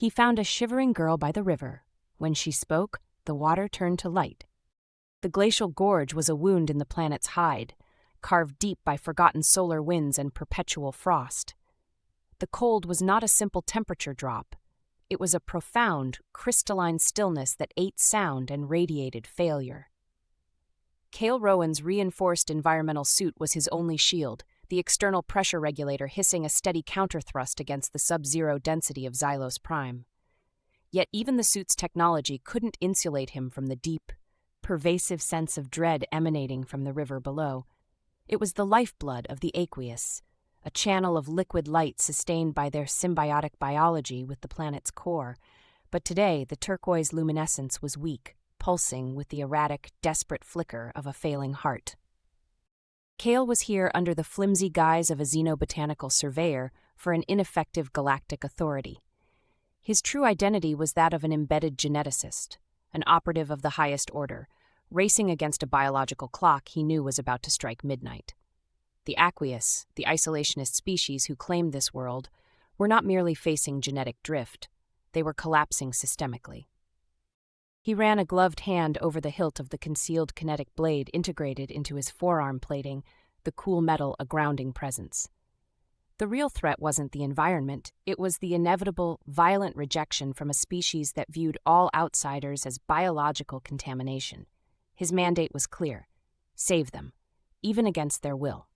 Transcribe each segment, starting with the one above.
He found a shivering girl by the river. When she spoke, the water turned to light. The glacial gorge was a wound in the planet's hide, carved deep by forgotten solar winds and perpetual frost. The cold was not a simple temperature drop. It was a profound, crystalline stillness that ate sound and radiated failure. Kael Rowan's reinforced environmental suit was his only shield, the external pressure regulator hissing a steady counterthrust against the sub-zero density of Xylos Prime. Yet even the suit's technology couldn't insulate him from the deep, pervasive sense of dread emanating from the river below. It was the lifeblood of the Aqueous, a channel of liquid light sustained by their symbiotic biology with the planet's core. But today, the turquoise luminescence was weak, pulsing with the erratic, desperate flicker of a failing heart. Kael was here under the flimsy guise of a xenobotanical surveyor for an ineffective galactic authority. His true identity was that of an embedded geneticist, an operative of the highest order, racing against a biological clock he knew was about to strike midnight. The Aqueous, the isolationist species who claimed this world, were not merely facing genetic drift, they were collapsing systemically. He ran a gloved hand over the hilt of the concealed kinetic blade integrated into his forearm plating, the cool metal a grounding presence. The real threat wasn't the environment, it was the inevitable, violent rejection from a species that viewed all outsiders as biological contamination. His mandate was clear: save them, even against their will.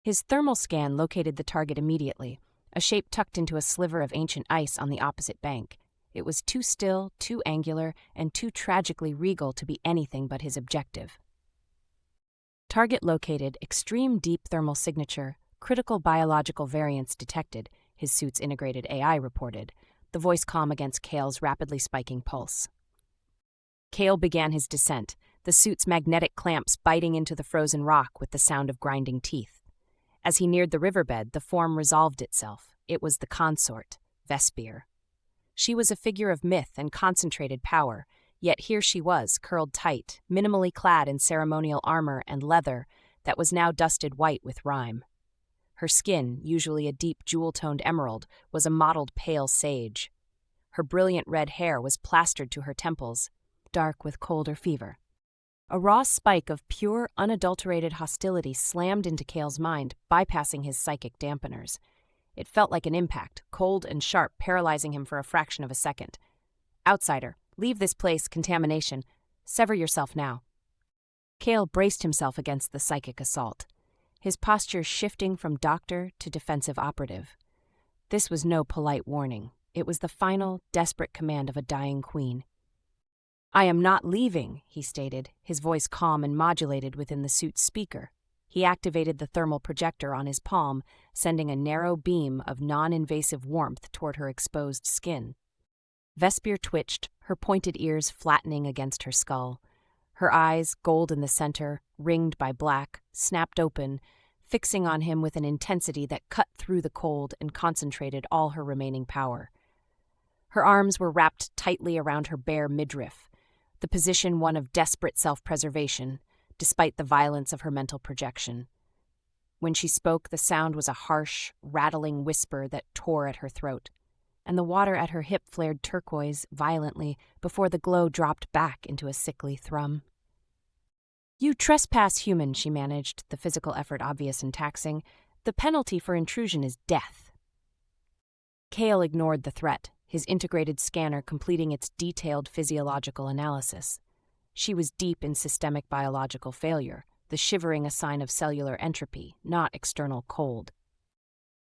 His thermal scan located the target immediately, a shape tucked into a sliver of ancient ice on the opposite bank. It was too still, too angular, and too tragically regal to be anything but his objective. Target located, extreme deep thermal signature, critical biological variants detected, his suit's integrated AI reported, the voice calm against Kael's rapidly spiking pulse. Kael began his descent, the suit's magnetic clamps biting into the frozen rock with the sound of grinding teeth. As he neared the riverbed, the form resolved itself. It was the Consort, Vespier. She was a figure of myth and concentrated power, yet here she was, curled tight, minimally clad in ceremonial armor and leather that was now dusted white with rime. Her skin, usually a deep jewel-toned emerald, was a mottled pale sage. Her brilliant red hair was plastered to her temples, dark with cold or fever. A raw spike of pure, unadulterated hostility slammed into Kael's mind, bypassing his psychic dampeners. It felt like an impact, cold and sharp, paralyzing him for a fraction of a second. Outsider, leave this place, contamination. Sever yourself now. Kael braced himself against the psychic assault, his posture shifting from doctor to defensive operative. This was no polite warning. It was the final, desperate command of a dying queen. "I am not leaving," he stated, his voice calm and modulated within the suit's speaker. He activated the thermal projector on his palm, sending a narrow beam of non-invasive warmth toward her exposed skin. Vespier twitched, her pointed ears flattening against her skull. Her eyes, gold in the center, ringed by black, snapped open, fixing on him with an intensity that cut through the cold and concentrated all her remaining power. Her arms were wrapped tightly around her bare midriff, the position one of desperate self-preservation, despite the violence of her mental projection. When she spoke, the sound was a harsh, rattling whisper that tore at her throat, and the water at her hip flared turquoise violently before the glow dropped back into a sickly thrum. "You trespass, human," she managed, the physical effort obvious and taxing. "The penalty for intrusion is death." Kael ignored the threat, his integrated scanner completing its detailed physiological analysis. She was deep in systemic biological failure, the shivering a sign of cellular entropy, not external cold.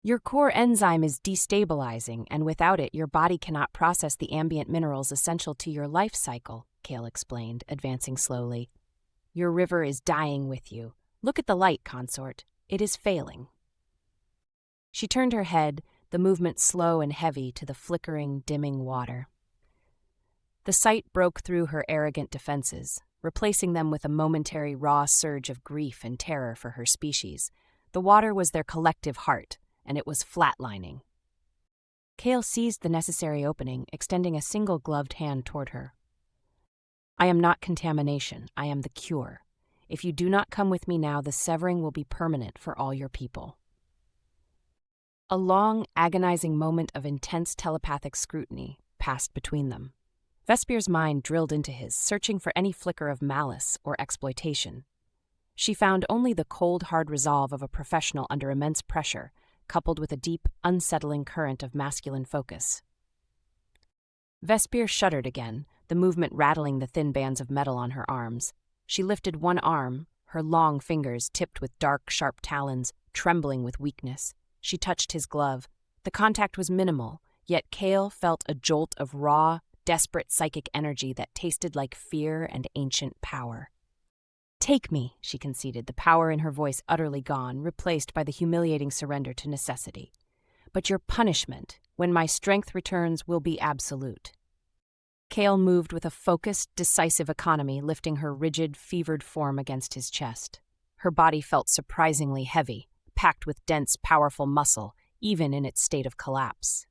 "Your core enzyme is destabilizing, and without it, your body cannot process the ambient minerals essential to your life cycle," Kael explained, advancing slowly. "Your river is dying with you. Look at the light, Consort. It is failing." She turned her head, the movement slow and heavy to the flickering, dimming water. The sight broke through her arrogant defenses, replacing them with a momentary raw surge of grief and terror for her species. The water was their collective heart, and it was flatlining. Kael seized the necessary opening, extending a single gloved hand toward her. "I am not contamination, I am the cure. If you do not come with me now, the severing will be permanent for all your people." A long, agonizing moment of intense telepathic scrutiny passed between them. Vespyr's mind drilled into his, searching for any flicker of malice or exploitation. She found only the cold, hard resolve of a professional under immense pressure, coupled with a deep, unsettling current of masculine focus. Vespier shuddered again, the movement rattling the thin bands of metal on her arms. She lifted one arm, her long fingers tipped with dark, sharp talons, trembling with weakness. She touched his glove. The contact was minimal, yet Kael felt a jolt of raw, desperate psychic energy that tasted like fear and ancient power. "Take me," she conceded, the power in her voice utterly gone, replaced by the humiliating surrender to necessity. "But your punishment, when my strength returns, will be absolute." Kael moved with a focused, decisive economy, lifting her rigid, fevered form against his chest. Her body felt surprisingly heavy, packed with dense, powerful muscle, even in its state of collapse.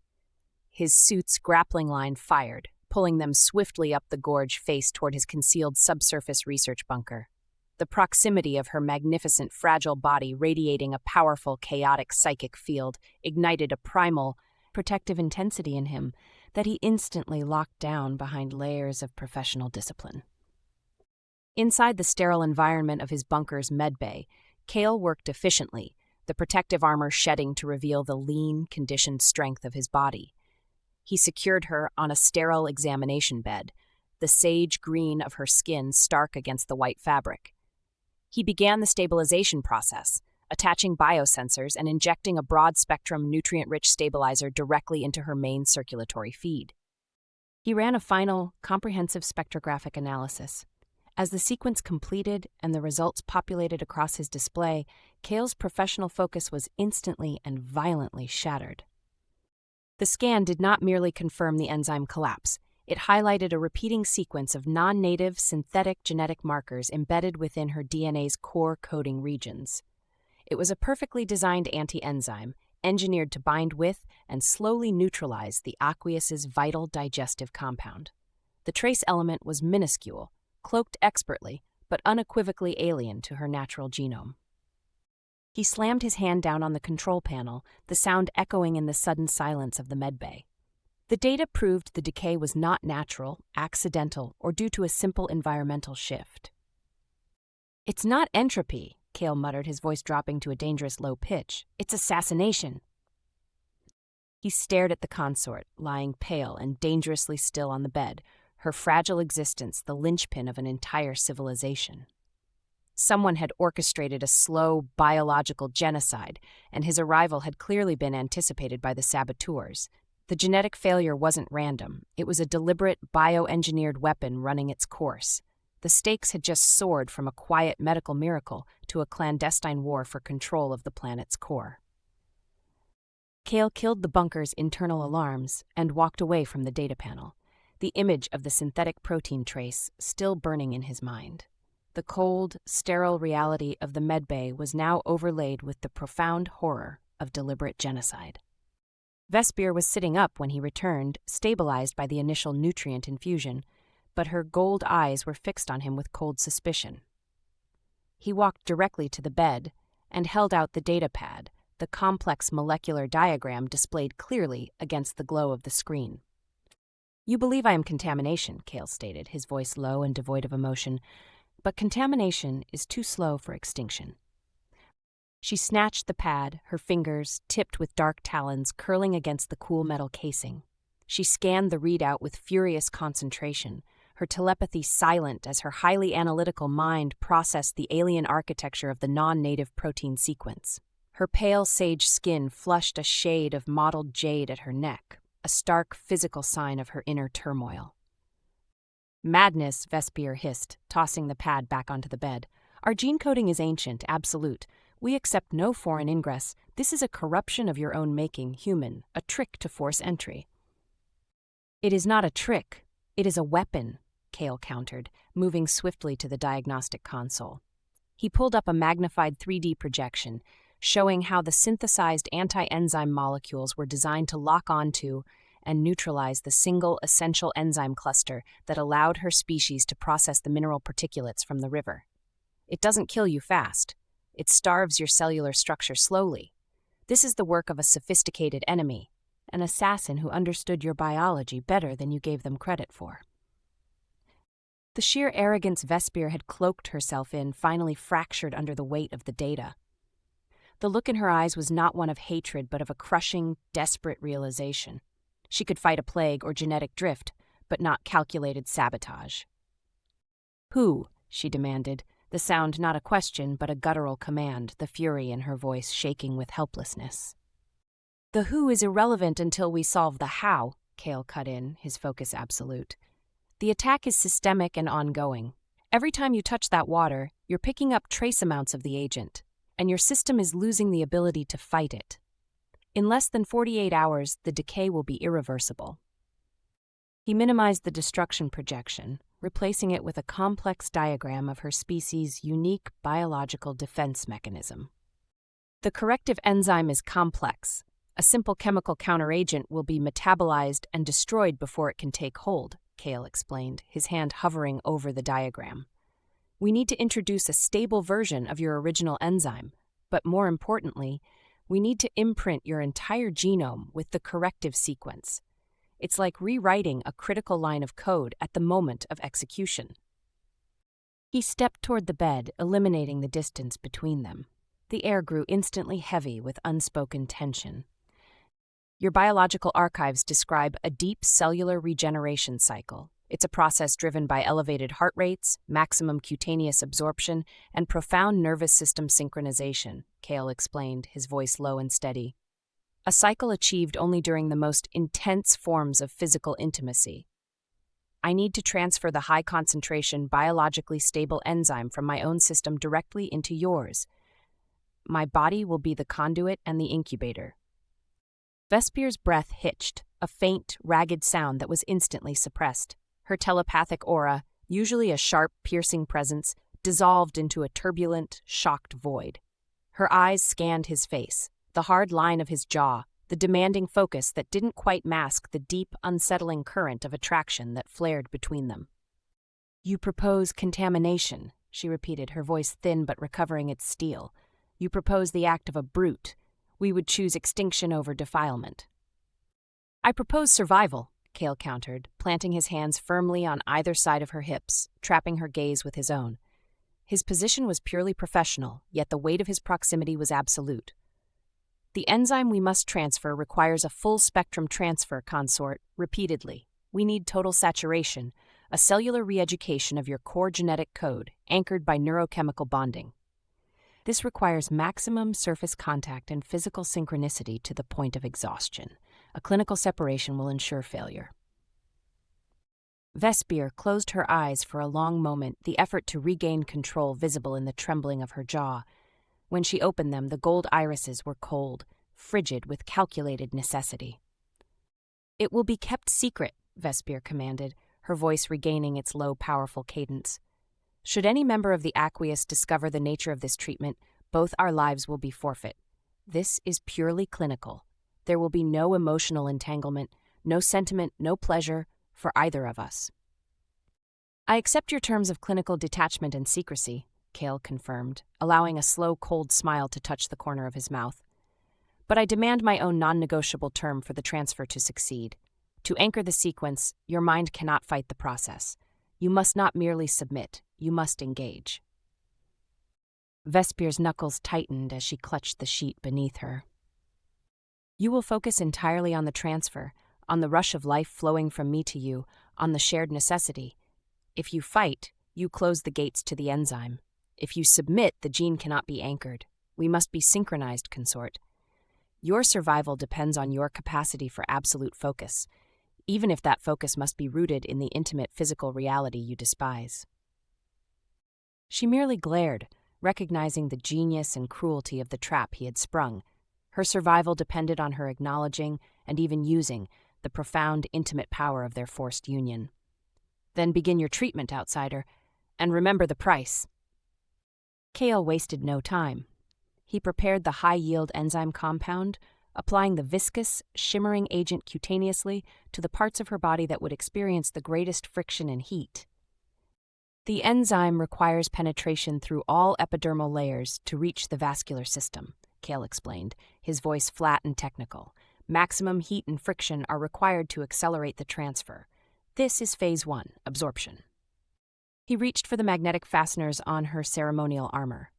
His suit's grappling line fired, pulling them swiftly up the gorge face toward his concealed subsurface research bunker. The proximity of her magnificent, fragile body radiating a powerful, chaotic psychic field ignited a primal, protective intensity in him that he instantly locked down behind layers of professional discipline. Inside the sterile environment of his bunker's medbay, Kael worked efficiently, the protective armor shedding to reveal the lean, conditioned strength of his body. He secured her on a sterile examination bed, the sage green of her skin stark against the white fabric. He began the stabilization process, attaching biosensors and injecting a broad-spectrum, nutrient-rich stabilizer directly into her main circulatory feed. He ran a final, comprehensive spectrographic analysis. As the sequence completed and the results populated across his display, Kael's professional focus was instantly and violently shattered. The scan did not merely confirm the enzyme collapse. It highlighted a repeating sequence of non-native synthetic genetic markers embedded within her DNA's core coding regions. It was a perfectly designed anti-enzyme, engineered to bind with and slowly neutralize the Aqueous's vital digestive compound. The trace element was minuscule, cloaked expertly, but unequivocally alien to her natural genome. He slammed his hand down on the control panel, the sound echoing in the sudden silence of the medbay. The data proved the decay was not natural, accidental, or due to a simple environmental shift. "It's not entropy," Kael muttered, his voice dropping to a dangerous low pitch. "It's assassination." He stared at the consort, lying pale and dangerously still on the bed, her fragile existence the linchpin of an entire civilization. Someone had orchestrated a slow, biological genocide, and his arrival had clearly been anticipated by the saboteurs. The genetic failure wasn't random. It was a deliberate, bioengineered weapon running its course. The stakes had just soared from a quiet medical miracle to a clandestine war for control of the planet's core. Kael killed the bunker's internal alarms and walked away from the data panel, the image of the synthetic protein trace still burning in his mind. The cold, sterile reality of the medbay was now overlaid with the profound horror of deliberate genocide. Vespier was sitting up when he returned, stabilized by the initial nutrient infusion, but her gold eyes were fixed on him with cold suspicion. He walked directly to the bed and held out the data pad, the complex molecular diagram displayed clearly against the glow of the screen. "You believe I am contamination," Kael stated, his voice low and devoid of emotion, "but contamination is too slow for extinction." She snatched the pad, her fingers, tipped with dark talons, curling against the cool metal casing. She scanned the readout with furious concentration, her telepathy silent as her highly analytical mind processed the alien architecture of the non-native protein sequence. Her pale sage skin flushed a shade of mottled jade at her neck, a stark physical sign of her inner turmoil. "Madness," Vespier hissed, tossing the pad back onto the bed. "Our gene coding is ancient, absolute. We accept no foreign ingress. This is a corruption of your own making, human, a trick to force entry." "It is not a trick. It is a weapon," Kael countered, moving swiftly to the diagnostic console. He pulled up a magnified 3D projection, showing how the synthesized anti-enzyme molecules were designed to lock onto and neutralize the single essential enzyme cluster that allowed her species to process the mineral particulates from the river. "It doesn't kill you fast. It starves your cellular structure slowly. This is the work of a sophisticated enemy, an assassin who understood your biology better than you gave them credit for. The sheer arrogance Vespier had cloaked herself in finally fractured under the weight of the data. The look in her eyes was not one of hatred but of a crushing, desperate realization. She could fight a plague or genetic drift, but not calculated sabotage. "Who?" she demanded, the sound not a question but a guttural command, the fury in her voice shaking with helplessness. "The who is irrelevant until we solve the how," Kael cut in, his focus absolute. "The attack is systemic and ongoing. Every time you touch that water, you're picking up trace amounts of the agent, and your system is losing the ability to fight it. In less than 48 hours, the decay will be irreversible." He minimized the destruction projection, replacing it with a complex diagram of her species' unique biological defense mechanism. "The corrective enzyme is complex. A simple chemical counteragent will be metabolized and destroyed before it can take hold," Kael explained, his hand hovering over the diagram. "We need to introduce a stable version of your original enzyme, but more importantly, we need to imprint your entire genome with the corrective sequence. It's like rewriting a critical line of code at the moment of execution." He stepped toward the bed, eliminating the distance between them. The air grew instantly heavy with unspoken tension. "Your biological archives describe a deep cellular regeneration cycle. It's a process driven by elevated heart rates, maximum cutaneous absorption, and profound nervous system synchronization," Kael explained, his voice low and steady. "A cycle achieved only during the most intense forms of physical intimacy. I need to transfer the high-concentration, biologically stable enzyme from my own system directly into yours. My body will be the conduit and the incubator." Vespier's breath hitched, a faint, ragged sound that was instantly suppressed. Her telepathic aura, usually a sharp, piercing presence, dissolved into a turbulent, shocked void. Her eyes scanned his face, the hard line of his jaw, the demanding focus that didn't quite mask the deep, unsettling current of attraction that flared between them. "You propose contamination," she repeated, her voice thin but recovering its steel. "You propose the act of a brute. We would choose extinction over defilement." "I propose survival," Kael countered, planting his hands firmly on either side of her hips, trapping her gaze with his own. His position was purely professional, yet the weight of his proximity was absolute. "The enzyme we must transfer requires a full-spectrum transfer, Consort, repeatedly. We need total saturation, a cellular re-education of your core genetic code, anchored by neurochemical bonding. This requires maximum surface contact and physical synchronicity to the point of exhaustion. A clinical separation will ensure failure." Vespier closed her eyes for a long moment, the effort to regain control visible in the trembling of her jaw. When she opened them, the gold irises were cold, frigid with calculated necessity. "It will be kept secret," Vespier commanded, her voice regaining its low, powerful cadence. "Should any member of the Aqueous discover the nature of this treatment, both our lives will be forfeit. This is purely clinical. There will be no emotional entanglement, no sentiment, no pleasure for either of us." "I accept your terms of clinical detachment and secrecy," Kael confirmed, allowing a slow, cold smile to touch the corner of his mouth. "But I demand my own non-negotiable term for the transfer to succeed. To anchor the sequence, your mind cannot fight the process. You must not merely submit, you must engage." Vespier's knuckles tightened as she clutched the sheet beneath her. "You will focus entirely on the transfer, on the rush of life flowing from me to you, on the shared necessity. If you fight, you close the gates to the enzyme. If you submit, the gene cannot be anchored. We must be synchronized, Consort. Your survival depends on your capacity for absolute focus, even if that focus must be rooted in the intimate physical reality you despise." She merely glared, recognizing the genius and cruelty of the trap he had sprung. Her survival depended on her acknowledging, and even using, the profound, intimate power of their forced union. "Then begin your treatment, outsider, and remember the price." Kael wasted no time. He prepared the high-yield enzyme compound, applying the viscous, shimmering agent cutaneously to the parts of her body that would experience the greatest friction and heat. The enzyme requires penetration through all epidermal layers to reach the vascular system. Kael explained, his voice flat and technical. Maximum heat and friction are required to accelerate the transfer. This is Phase 1, absorption. He reached for the magnetic fasteners on her ceremonial armor.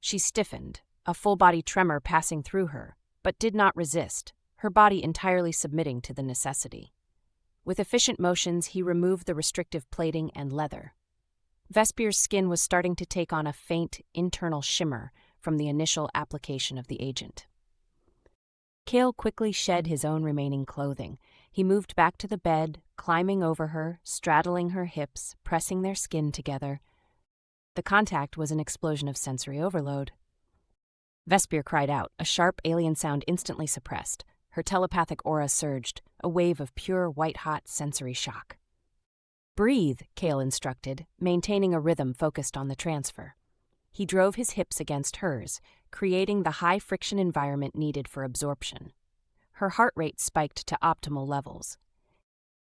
She stiffened, a full-body tremor passing through her, but did not resist, her body entirely submitting to the necessity. With efficient motions, he removed the restrictive plating and leather. Vespyr's skin was starting to take on a faint, internal shimmer from the initial application of the agent. Kael quickly shed his own remaining clothing. He moved back to the bed, climbing over her, straddling her hips, pressing their skin together. The contact was an explosion of sensory overload. Vespier cried out, a sharp alien sound instantly suppressed. Her telepathic aura surged, a wave of pure white-hot sensory shock. "Breathe," Kael instructed, maintaining a rhythm focused on the transfer. He drove his hips against hers, creating the high-friction environment needed for absorption. Her heart rate spiked to optimal levels.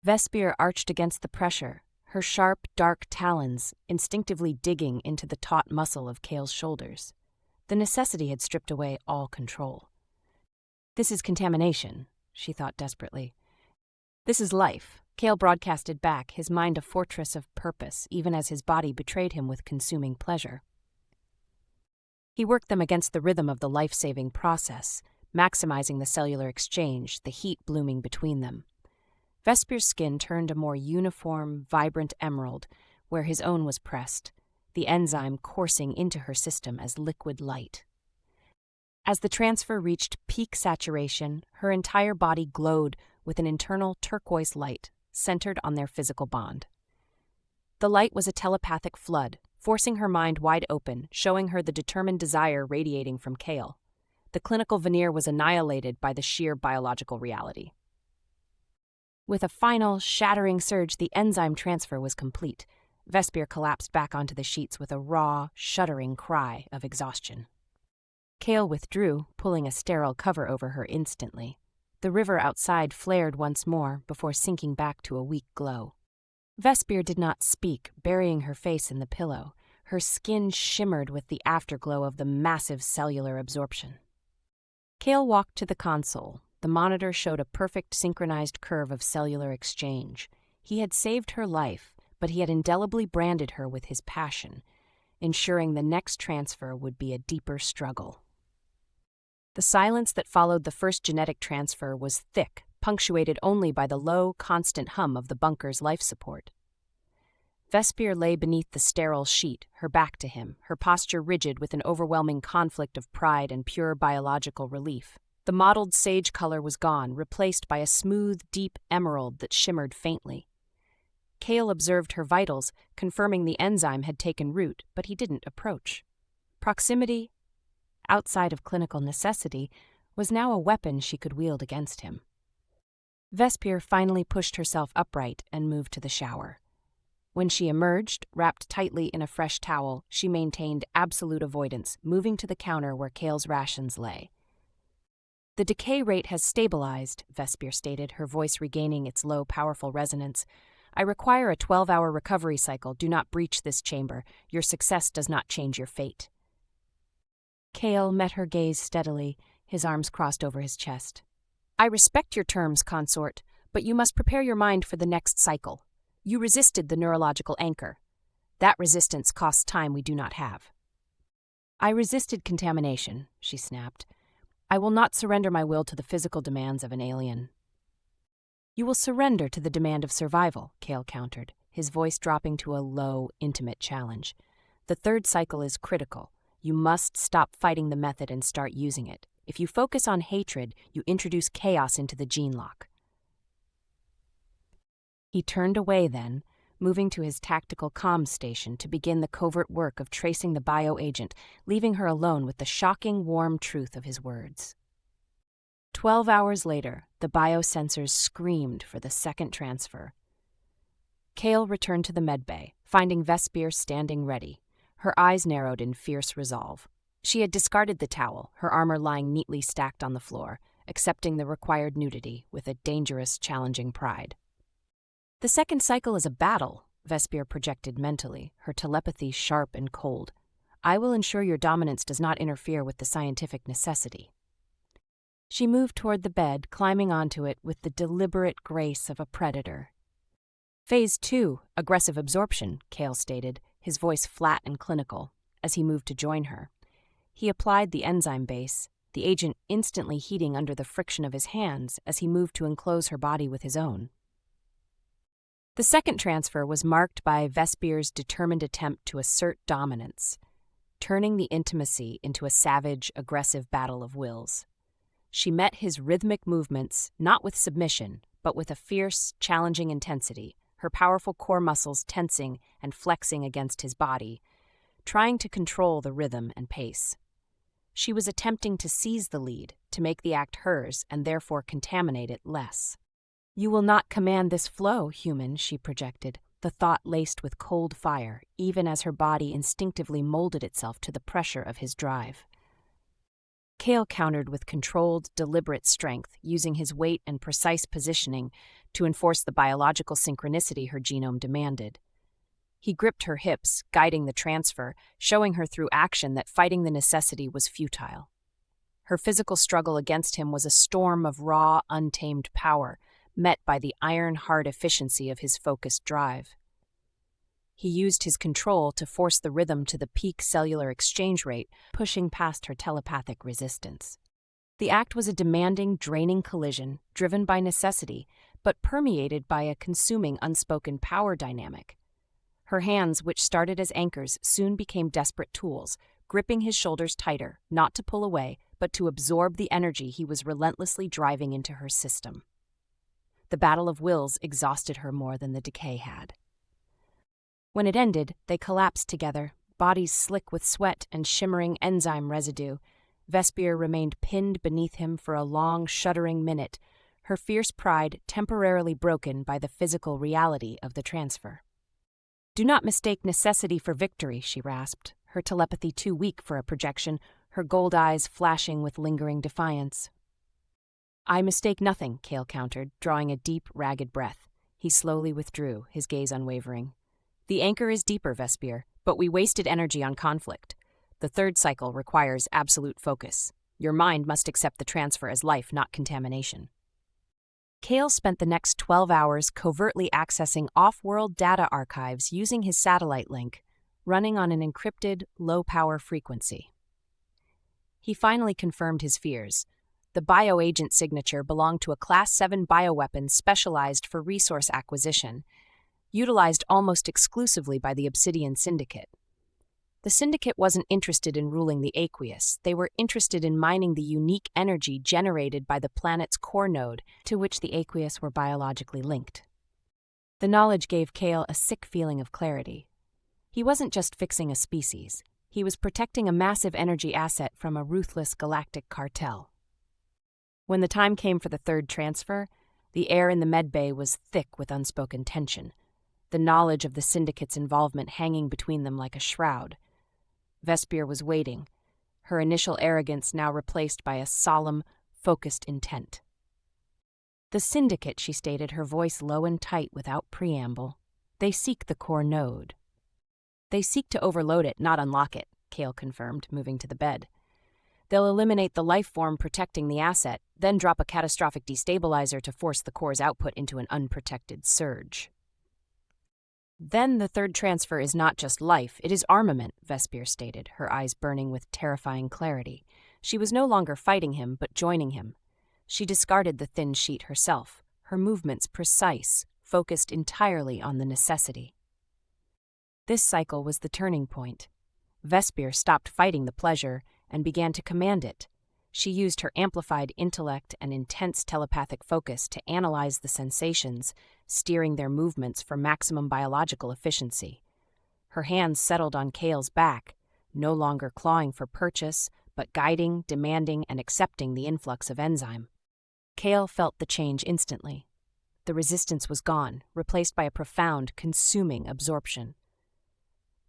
Vespier arched against the pressure, her sharp, dark talons instinctively digging into the taut muscle of Kael's shoulders. The necessity had stripped away all control. "This is contamination," she thought desperately. "This is life," Kael broadcasted back, his mind a fortress of purpose, even as his body betrayed him with consuming pleasure. He worked them against the rhythm of the life-saving process, maximizing the cellular exchange, the heat blooming between them. Vespyr's skin turned a more uniform, vibrant emerald, where his own was pressed, the enzyme coursing into her system as liquid light. As the transfer reached peak saturation, her entire body glowed with an internal turquoise light centered on their physical bond. The light was a telepathic flood, forcing her mind wide open, showing her the determined desire radiating from Kael. The clinical veneer was annihilated by the sheer biological reality. With a final, shattering surge, the enzyme transfer was complete. Vespier collapsed back onto the sheets with a raw, shuddering cry of exhaustion. Kael withdrew, pulling a sterile cover over her instantly. The river outside flared once more before sinking back to a weak glow. Vespier did not speak, burying her face in the pillow. Her skin shimmered with the afterglow of the massive cellular absorption. Kael walked to the console. The monitor showed a perfect synchronized curve of cellular exchange. He had saved her life, but he had indelibly branded her with his passion, ensuring the next transfer would be a deeper struggle. The silence that followed the first genetic transfer was thick, punctuated only by the low, constant hum of the bunker's life support. Vespier lay beneath the sterile sheet, her back to him, her posture rigid with an overwhelming conflict of pride and pure biological relief. The mottled sage color was gone, replaced by a smooth, deep emerald that shimmered faintly. Kael observed her vitals, confirming the enzyme had taken root, but he didn't approach. Proximity, outside of clinical necessity, was now a weapon she could wield against him. Vespier finally pushed herself upright and moved to the shower. When she emerged, wrapped tightly in a fresh towel, she maintained absolute avoidance, moving to the counter where Kael's rations lay. "The decay rate has stabilized," Vespier stated, her voice regaining its low, powerful resonance. "I require a 12-hour recovery cycle. Do not breach this chamber. Your success does not change your fate." Kael met her gaze steadily, his arms crossed over his chest. "I respect your terms, Consort, but you must prepare your mind for the next cycle. You resisted the neurological anchor. That resistance costs time we do not have." "I resisted contamination," she snapped. "I will not surrender my will to the physical demands of an alien." "You will surrender to the demand of survival," Kael countered, his voice dropping to a low, intimate challenge. "The third cycle is critical. You must stop fighting the method and start using it. If you focus on hatred, you introduce chaos into the gene lock." He turned away then, moving to his tactical comms station to begin the covert work of tracing the bioagent, leaving her alone with the shocking, warm truth of his words. 12 hours later, the biosensors screamed for the second transfer. Kael returned to the medbay, finding Vespier standing ready. Her eyes narrowed in fierce resolve. She had discarded the towel, her armor lying neatly stacked on the floor, accepting the required nudity with a dangerous, challenging pride. "The second cycle is a battle," Vespier projected mentally, her telepathy sharp and cold. I will ensure your dominance does not interfere with the scientific necessity. She moved toward the bed, climbing onto it with the deliberate grace of a predator. Phase 2, aggressive absorption, Kael stated, his voice flat and clinical, as he moved to join her. He applied the enzyme base, the agent instantly heating under the friction of his hands as he moved to enclose her body with his own. The second transfer was marked by Vespyr's determined attempt to assert dominance, turning the intimacy into a savage, aggressive battle of wills. She met his rhythmic movements not with submission, but with a fierce, challenging intensity, her powerful core muscles tensing and flexing against his body, trying to control the rhythm and pace. She was attempting to seize the lead, to make the act hers and therefore contaminate it less. You will not command this flow, human, she projected, the thought laced with cold fire, even as her body instinctively molded itself to the pressure of his drive. Kael countered with controlled, deliberate strength, using his weight and precise positioning to enforce the biological synchronicity her genome demanded. He gripped her hips, guiding the transfer, showing her through action that fighting the necessity was futile. Her physical struggle against him was a storm of raw, untamed power, met by the iron-hard efficiency of his focused drive. He used his control to force the rhythm to the peak cellular exchange rate, pushing past her telepathic resistance. The act was a demanding, draining collision, driven by necessity, but permeated by a consuming unspoken power dynamic. Her hands, which started as anchors, soon became desperate tools, gripping his shoulders tighter, not to pull away, but to absorb the energy he was relentlessly driving into her system. The battle of wills exhausted her more than the decay had. When it ended, they collapsed together, bodies slick with sweat and shimmering enzyme residue. Vespier remained pinned beneath him for a long, shuddering minute, her fierce pride temporarily broken by the physical reality of the transfer. Do not mistake necessity for victory, she rasped, her telepathy too weak for a projection, her gold eyes flashing with lingering defiance. I mistake nothing, Kael countered, drawing a deep, ragged breath. He slowly withdrew, his gaze unwavering. The anchor is deeper, Vespier, but we wasted energy on conflict. The third cycle requires absolute focus. Your mind must accept the transfer as life, not contamination. Kael spent the next 12 hours covertly accessing off-world data archives using his satellite link, running on an encrypted, low-power frequency. He finally confirmed his fears. The bioagent signature belonged to a Class 7 bioweapon specialized for resource acquisition, utilized almost exclusively by the Obsidian Syndicate. The Syndicate wasn't interested in ruling the Aqueous. They were interested in mining the unique energy generated by the planet's core node, to which the Aqueous were biologically linked. The knowledge gave Kael a sick feeling of clarity. He wasn't just fixing a species. He was protecting a massive energy asset from a ruthless galactic cartel. When the time came for the third transfer, the air in the medbay was thick with unspoken tension, the knowledge of the Syndicate's involvement hanging between them like a shroud. Vespier was waiting, her initial arrogance now replaced by a solemn, focused intent. The Syndicate, she stated, her voice low and tight without preamble. They seek the core node. They seek to overload it, not unlock it, Kael confirmed, moving to the bed. They'll eliminate the life form protecting the asset, then drop a catastrophic destabilizer to force the core's output into an unprotected surge. Then the third transfer is not just life, it is armament, Vespier stated, her eyes burning with terrifying clarity. She was no longer fighting him, but joining him. She discarded the thin sheet herself, her movements precise, focused entirely on the necessity. This cycle was the turning point. Vespier stopped fighting the pleasure and began to command it. She used her amplified intellect and intense telepathic focus to analyze the sensations, steering their movements for maximum biological efficiency. Her hands settled on Kael's back, no longer clawing for purchase, but guiding, demanding, and accepting the influx of enzyme. Kael felt the change instantly. The resistance was gone, replaced by a profound, consuming absorption.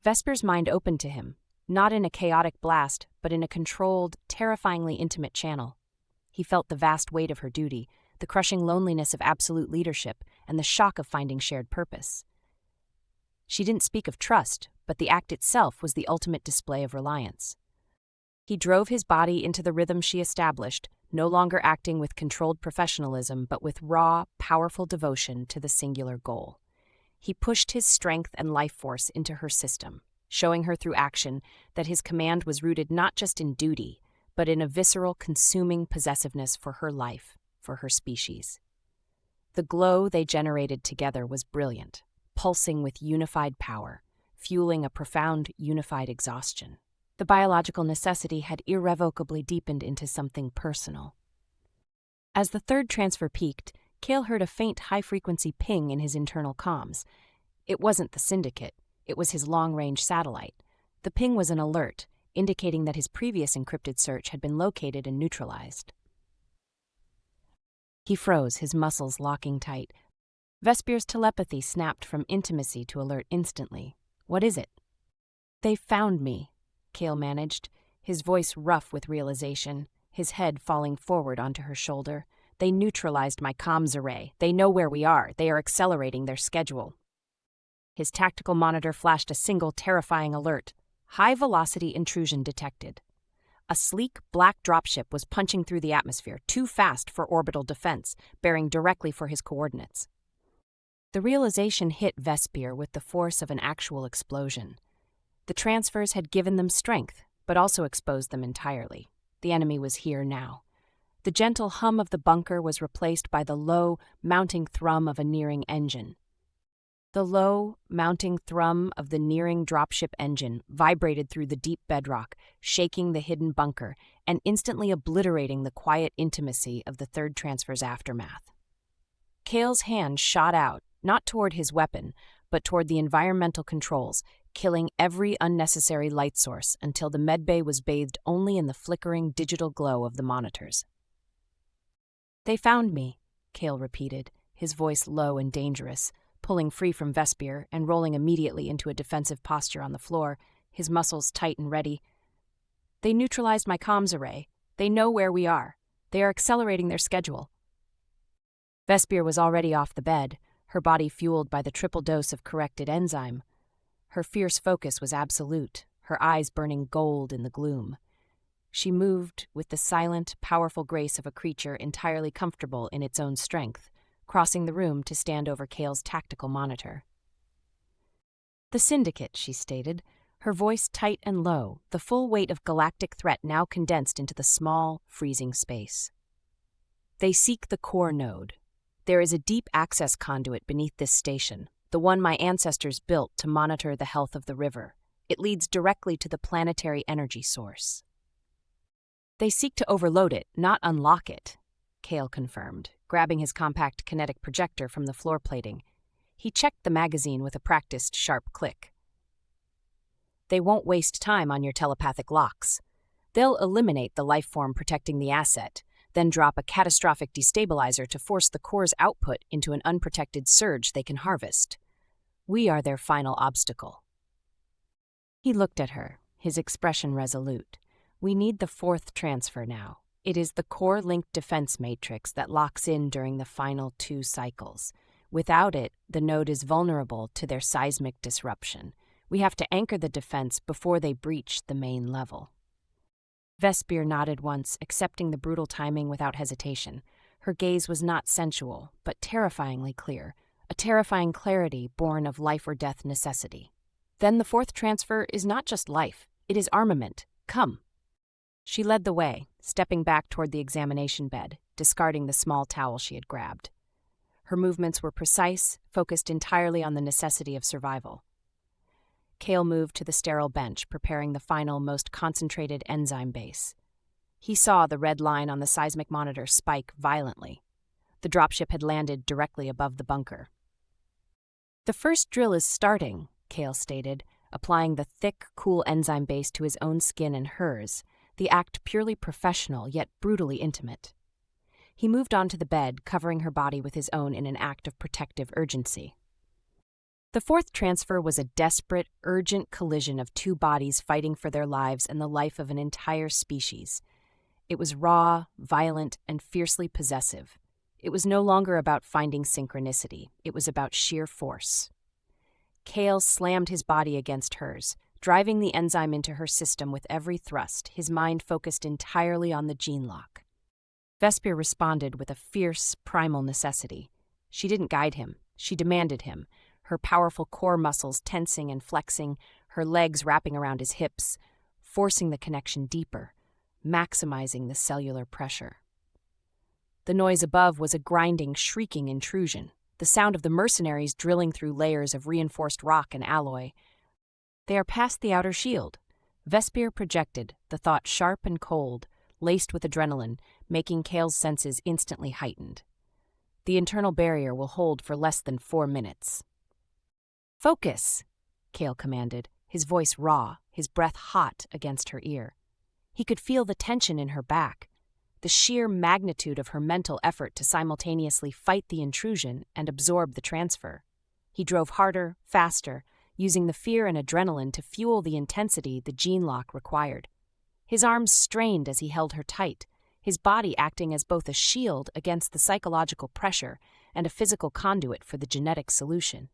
Vespyr's mind opened to him, not in a chaotic blast, but in a controlled, terrifyingly intimate channel. He felt the vast weight of her duty, the crushing loneliness of absolute leadership, and the shock of finding shared purpose. She didn't speak of trust, but the act itself was the ultimate display of reliance. He drove his body into the rhythm she established, no longer acting with controlled professionalism but with raw, powerful devotion to the singular goal. He pushed his strength and life force into her system, showing her through action that his command was rooted not just in duty, but in a visceral, consuming possessiveness for her life, for her species. The glow they generated together was brilliant, pulsing with unified power, fueling a profound, unified exhaustion. The biological necessity had irrevocably deepened into something personal. As the third transfer peaked, Kael heard a faint, high-frequency ping in his internal comms. It wasn't the Syndicate, it was his long-range satellite. The ping was an alert, indicating that his previous encrypted search had been located and neutralized. He froze, his muscles locking tight. Vespyr's telepathy snapped from intimacy to alert instantly. "What is it?" "They found me," Kael managed, his voice rough with realization, his head falling forward onto her shoulder. "They neutralized my comms array. They know where we are. They are accelerating their schedule." His tactical monitor flashed a single terrifying alert. High-velocity intrusion detected. A sleek, black dropship was punching through the atmosphere, too fast for orbital defense, bearing directly for his coordinates. The realization hit Vespier with the force of an actual explosion. The transfers had given them strength, but also exposed them entirely. The enemy was here now. The gentle hum of the bunker was replaced by the low, mounting thrum of a nearing engine. The low, mounting thrum of the nearing dropship engine vibrated through the deep bedrock, shaking the hidden bunker and instantly obliterating the quiet intimacy of the third transfer's aftermath. Kael's hand shot out, not toward his weapon, but toward the environmental controls, killing every unnecessary light source until the medbay was bathed only in the flickering digital glow of the monitors. "They found me," Kael repeated, his voice low and dangerous, pulling free from Vespier and rolling immediately into a defensive posture on the floor, his muscles tight and ready. "They neutralized my comms array. They know where we are. They are accelerating their schedule." Vespier was already off the bed, her body fueled by the triple dose of corrected enzyme. Her fierce focus was absolute, her eyes burning gold in the gloom. She moved with the silent, powerful grace of a creature entirely comfortable in its own strength, crossing the room to stand over Kael's tactical monitor. "The Syndicate," she stated, her voice tight and low, the full weight of galactic threat now condensed into the small, freezing space. "They seek the core node. There is a deep access conduit beneath this station, the one my ancestors built to monitor the health of the river. It leads directly to the planetary energy source." "They seek to overload it, not unlock it," Kael confirmed, grabbing his compact kinetic projector from the floor plating. He checked the magazine with a practiced, sharp click. "They won't waste time on your telepathic locks. They'll eliminate the life form protecting the asset, then drop a catastrophic destabilizer to force the core's output into an unprotected surge they can harvest. We are their final obstacle." He looked at her, his expression resolute. "We need the fourth transfer now. It is the core-linked defense matrix that locks in during the final 2 cycles. Without it, the node is vulnerable to their seismic disruption. We have to anchor the defense before they breach the main level." Vespier nodded once, accepting the brutal timing without hesitation. Her gaze was not sensual, but terrifyingly clear, a terrifying clarity born of life-or-death necessity. "Then the fourth transfer is not just life, it is armament. Come." She led the way, stepping back toward the examination bed, discarding the small towel she had grabbed. Her movements were precise, focused entirely on the necessity of survival. Kael moved to the sterile bench, preparing the final, most concentrated enzyme base. He saw the red line on the seismic monitor spike violently. The dropship had landed directly above the bunker. "The first drill is starting," Kael stated, applying the thick, cool enzyme base to his own skin and hers, the act purely professional yet brutally intimate. He moved onto the bed, covering her body with his own in an act of protective urgency. The fourth transfer was a desperate, urgent collision of 2 bodies fighting for their lives and the life of an entire species. It was raw, violent, and fiercely possessive. It was no longer about finding synchronicity. It was about sheer force. Kael slammed his body against hers, driving the enzyme into her system with every thrust, his mind focused entirely on the gene lock. Vespier responded with a fierce, primal necessity. She didn't guide him, she demanded him, her powerful core muscles tensing and flexing, her legs wrapping around his hips, forcing the connection deeper, maximizing the cellular pressure. The noise above was a grinding, shrieking intrusion, the sound of the mercenaries drilling through layers of reinforced rock and alloy. They are past the outer shield. Vespier projected, the thought sharp and cold, laced with adrenaline, making Kael's senses instantly heightened. The internal barrier will hold for less than 4 minutes. "Focus," Kael commanded, his voice raw, his breath hot against her ear. He could feel the tension in her back, the sheer magnitude of her mental effort to simultaneously fight the intrusion and absorb the transfer. He drove harder, faster, using the fear and adrenaline to fuel the intensity the gene lock required. His arms strained as he held her tight, his body acting as both a shield against the psychological pressure and a physical conduit for the genetic solution.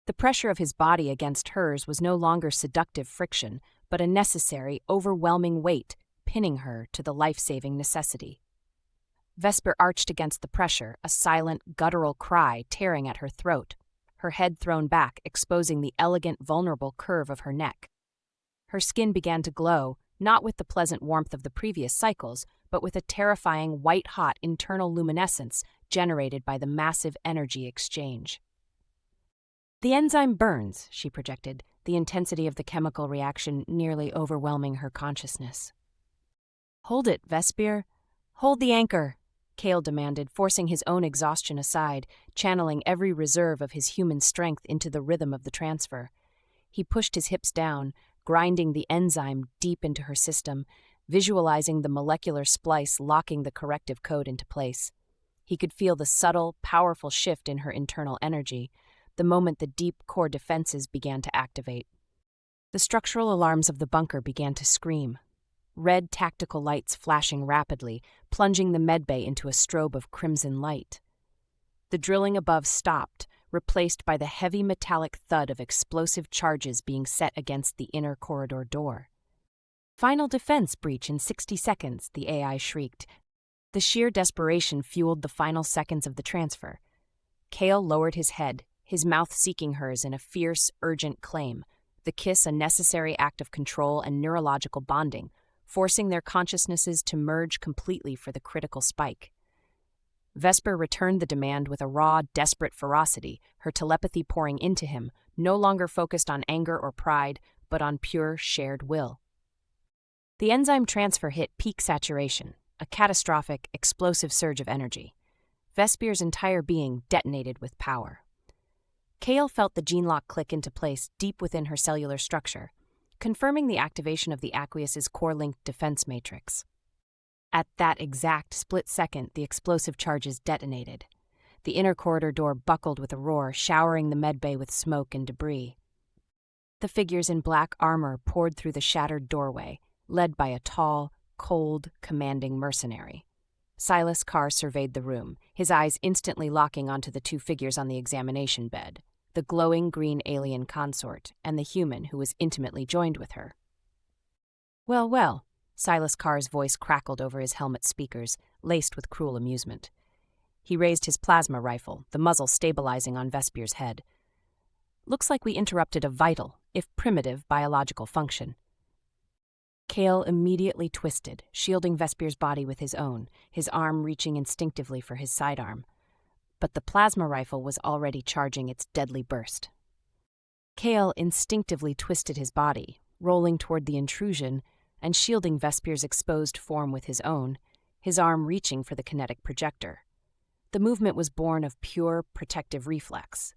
The pressure of his body against hers was no longer seductive friction, but a necessary, overwhelming weight, pinning her to the life-saving necessity. Vespyr arched against the pressure, a silent, guttural cry tearing at her throat, her head thrown back, exposing the elegant, vulnerable curve of her neck. Her skin began to glow, not with the pleasant warmth of the previous cycles, but with a terrifying, white-hot internal luminescence generated by the massive energy exchange. "The enzyme burns," she projected, the intensity of the chemical reaction nearly overwhelming her consciousness. "Hold it, Vespier. Hold the anchor," Kael demanded, forcing his own exhaustion aside, channeling every reserve of his human strength into the rhythm of the transfer. He pushed his hips down, grinding the enzyme deep into her system, visualizing the molecular splice locking the corrective code into place. He could feel the subtle, powerful shift in her internal energy, the moment the deep core defenses began to activate. The structural alarms of the bunker began to scream, red tactical lights flashing rapidly, plunging the medbay into a strobe of crimson light. The drilling above stopped, replaced by the heavy metallic thud of explosive charges being set against the inner corridor door. "Final defense breach in 60 seconds, the AI shrieked. The sheer desperation fueled the final seconds of the transfer. Kael lowered his head, his mouth seeking hers in a fierce, urgent claim, the kiss a necessary act of control and neurological bonding, forcing their consciousnesses to merge completely for the critical spike. Vespyr returned the demand with a raw, desperate ferocity, her telepathy pouring into him, no longer focused on anger or pride, but on pure, shared will. The enzyme transfer hit peak saturation, a catastrophic, explosive surge of energy. Vespyr's entire being detonated with power. Kael felt the gene lock click into place deep within her cellular structure, confirming the activation of the Aqueous' core-linked defense matrix. At that exact split second, the explosive charges detonated. The inner corridor door buckled with a roar, showering the medbay with smoke and debris. The figures in black armor poured through the shattered doorway, led by a tall, cold, commanding mercenary. Silas Carr surveyed the room, his eyes instantly locking onto the two figures on the examination bed, the glowing green alien consort and the human who was intimately joined with her. "Well, well," Silas Carr's voice crackled over his helmet speakers, laced with cruel amusement. He raised his plasma rifle, the muzzle stabilizing on Vespyr's head. "Looks like we interrupted a vital, if primitive, biological function." Kael immediately twisted, shielding Vespyr's body with his own, his arm reaching instinctively for his sidearm. But the plasma rifle was already charging its deadly burst. Kael instinctively twisted his body, rolling toward the intrusion and shielding Vespyr's exposed form with his own, his arm reaching for the kinetic projector. The movement was born of pure, protective reflex.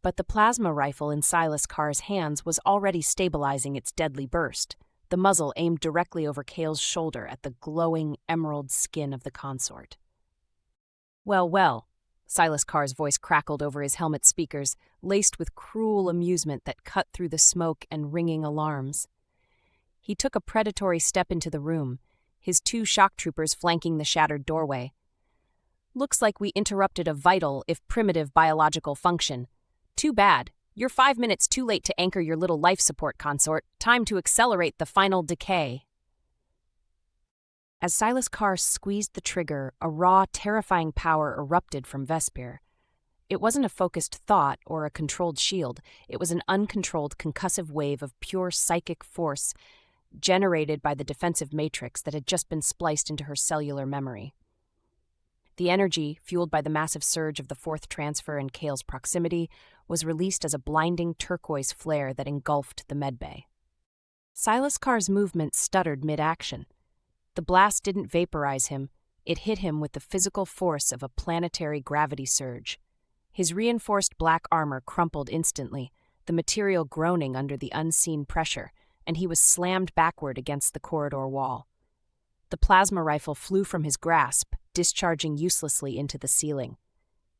But the plasma rifle in Silas Carr's hands was already stabilizing its deadly burst, the muzzle aimed directly over Kael's shoulder at the glowing emerald skin of the consort. "Well, well," Silas Carr's voice crackled over his helmet speakers, laced with cruel amusement that cut through the smoke and ringing alarms. He took a predatory step into the room, his two shock troopers flanking the shattered doorway. "Looks like we interrupted a vital, if primitive, biological function. Too bad. You're 5 minutes too late to anchor your little life support consort. Time to accelerate the final decay. As Silas Carr squeezed the trigger, a raw, terrifying power erupted from Vespier. It wasn't a focused thought or a controlled shield. It was an uncontrolled concussive wave of pure psychic force generated by the defensive matrix that had just been spliced into her cellular memory. The energy, fueled by the massive surge of the fourth transfer in Kael's proximity, was released as a blinding turquoise flare that engulfed the medbay. Silas Carr's movement stuttered mid-action. The blast didn't vaporize him, it hit him with the physical force of a planetary gravity surge. His reinforced black armor crumpled instantly, the material groaning under the unseen pressure, and he was slammed backward against the corridor wall. The plasma rifle flew from his grasp, discharging uselessly into the ceiling.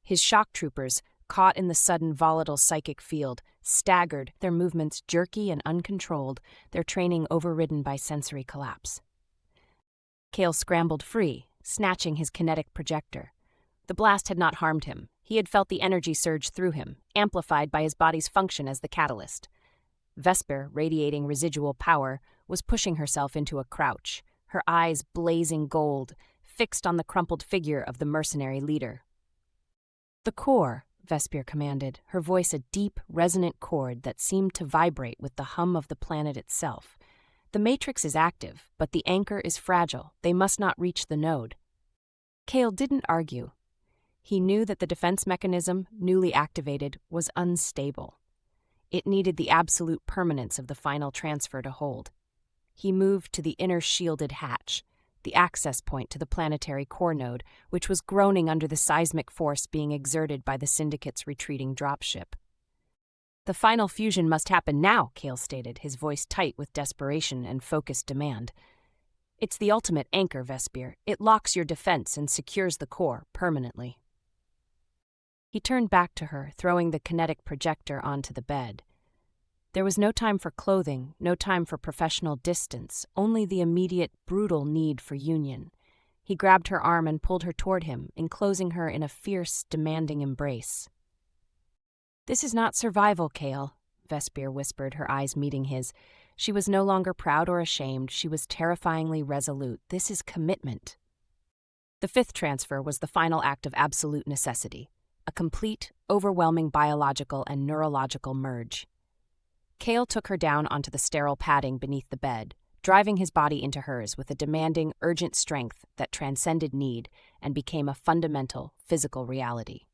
His shock troopers, caught in the sudden volatile psychic field, staggered, their movements jerky and uncontrolled, their training overridden by sensory collapse. Kael scrambled free, snatching his kinetic projector. The blast had not harmed him. He had felt the energy surge through him, amplified by his body's function as the catalyst. Vespyr, radiating residual power, was pushing herself into a crouch, her eyes blazing gold, fixed on the crumpled figure of the mercenary leader. "The core," Vespier commanded, her voice a deep, resonant chord that seemed to vibrate with the hum of the planet itself. "The matrix is active, but the anchor is fragile. They must not reach the node." Kael didn't argue. He knew that the defense mechanism, newly activated, was unstable. It needed the absolute permanence of the final transfer to hold. He moved to the inner shielded hatch, the access point to the planetary core node, which was groaning under the seismic force being exerted by the Syndicate's retreating dropship. "The final fusion must happen now," Kael stated, his voice tight with desperation and focused demand. "It's the ultimate anchor, Vespier. It locks your defense and secures the core permanently." He turned back to her, throwing the kinetic projector onto the bed. There was no time for clothing, no time for professional distance, only the immediate, brutal need for union. He grabbed her arm and pulled her toward him, enclosing her in a fierce, demanding embrace. "This is not survival, Kael," Vespier whispered, her eyes meeting his. She was no longer proud or ashamed, she was terrifyingly resolute. "This is commitment." The fifth transfer was the final act of absolute necessity. A complete, overwhelming biological and neurological merge. Kael took her down onto the sterile padding beneath the bed, driving his body into hers with a demanding, urgent strength that transcended need and became a fundamental, physical reality.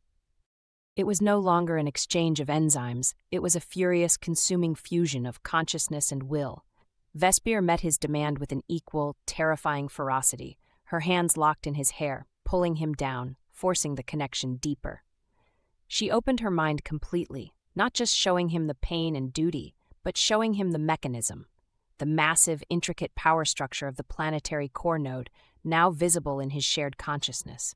It was no longer an exchange of enzymes, it was a furious, consuming fusion of consciousness and will. Vespier met his demand with an equal, terrifying ferocity, her hands locked in his hair, pulling him down, forcing the connection deeper. She opened her mind completely, not just showing him the pain and duty, but showing him the mechanism, the massive, intricate power structure of the planetary core node, now visible in his shared consciousness.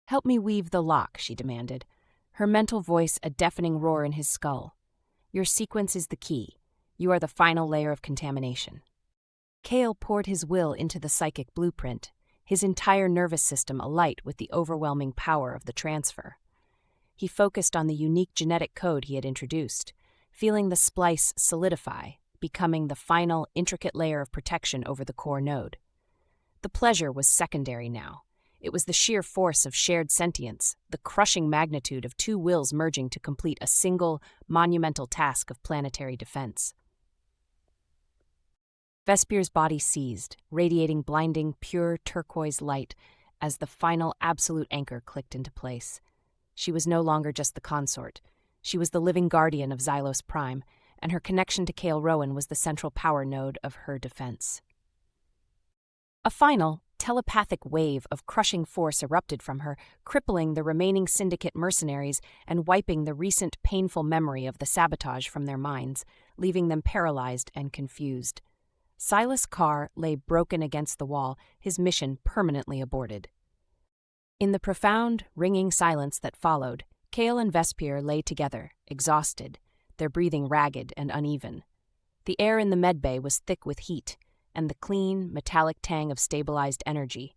"Help me weave the lock," she demanded, her mental voice a deafening roar in his skull. "Your sequence is the key. You are the final layer of contamination." Kael poured his will into the psychic blueprint, his entire nervous system alight with the overwhelming power of the transfer. He focused on the unique genetic code he had introduced, feeling the splice solidify, becoming the final, intricate layer of protection over the core node. The pleasure was secondary now. It was the sheer force of shared sentience, the crushing magnitude of two wills merging to complete a single, monumental task of planetary defense. Vespier's body seized, radiating blinding, pure turquoise light as the final absolute anchor clicked into place. She was no longer just the consort. She was the living guardian of Xylos Prime, and her connection to Kael Rowan was the central power node of her defense. A final, telepathic wave of crushing force erupted from her, crippling the remaining Syndicate mercenaries and wiping the recent painful memory of the sabotage from their minds, leaving them paralyzed and confused. Silas Carr lay broken against the wall, his mission permanently aborted. In the profound, ringing silence that followed, Kael and Vespier lay together, exhausted, their breathing ragged and uneven. The air in the medbay was thick with heat, and the clean, metallic tang of stabilized energy.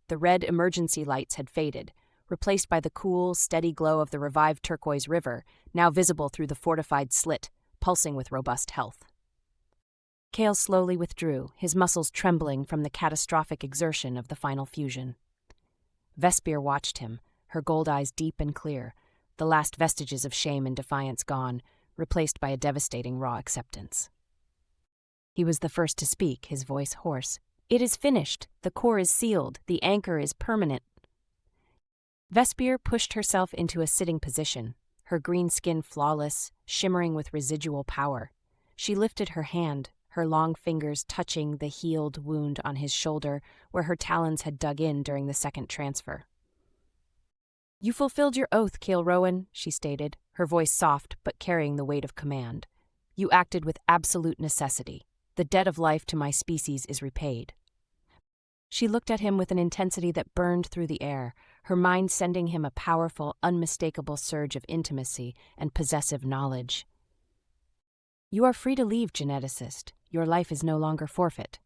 The red emergency lights had faded, replaced by the cool, steady glow of the revived turquoise river, now visible through the fortified slit, pulsing with robust health. Kael slowly withdrew, his muscles trembling from the catastrophic exertion of the final fusion. Vespier watched him, her gold eyes deep and clear, the last vestiges of shame and defiance gone, replaced by a devastating raw acceptance. He was the first to speak, his voice hoarse. "It is finished. The core is sealed. The anchor is permanent." Vespier pushed herself into a sitting position, her green skin flawless, shimmering with residual power. She lifted her hand, her long fingers touching the healed wound on his shoulder where her talons had dug in during the second transfer. "You fulfilled your oath, Kael Rowan," she stated, her voice soft but carrying the weight of command. "You acted with absolute necessity. The debt of life to my species is repaid." She looked at him with an intensity that burned through the air, her mind sending him a powerful, unmistakable surge of intimacy and possessive knowledge. "You are free to leave, geneticist. Your life is no longer forfeit."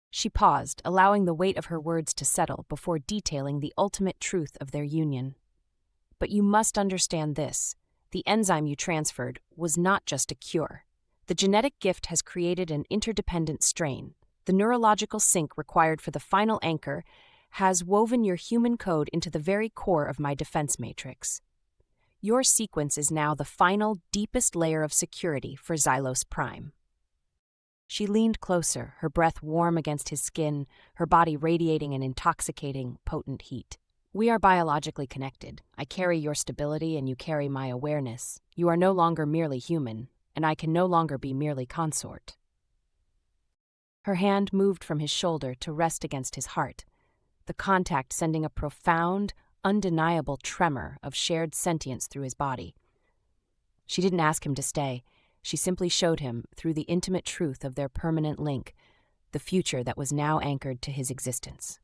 She paused, allowing the weight of her words to settle before detailing the ultimate truth of their union. "But you must understand this. The enzyme you transferred was not just a cure. The genetic gift has created an interdependent strain. The neurological sync required for the final anchor has woven your human code into the very core of my defense matrix. Your sequence is now the final, deepest layer of security for Xylos Prime." She leaned closer, her breath warm against his skin, her body radiating an intoxicating, potent heat. "We are biologically connected. I carry your stability and you carry my awareness. You are no longer merely human, and I can no longer be merely consort." Her hand moved from his shoulder to rest against his heart, the contact sending a profound, undeniable tremor of shared sentience through his body. She didn't ask him to stay. She simply showed him, through the intimate truth of their permanent link, the future that was now anchored to his existence.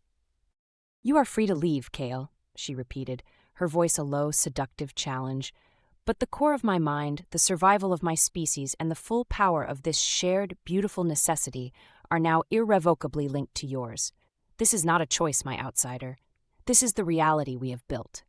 "You are free to leave, Kael," she repeated, her voice a low, seductive challenge. "But the core of my mind, the survival of my species, and the full power of this shared, beautiful necessity are now irrevocably linked to yours. This is not a choice, my outsider. This is the reality we have built."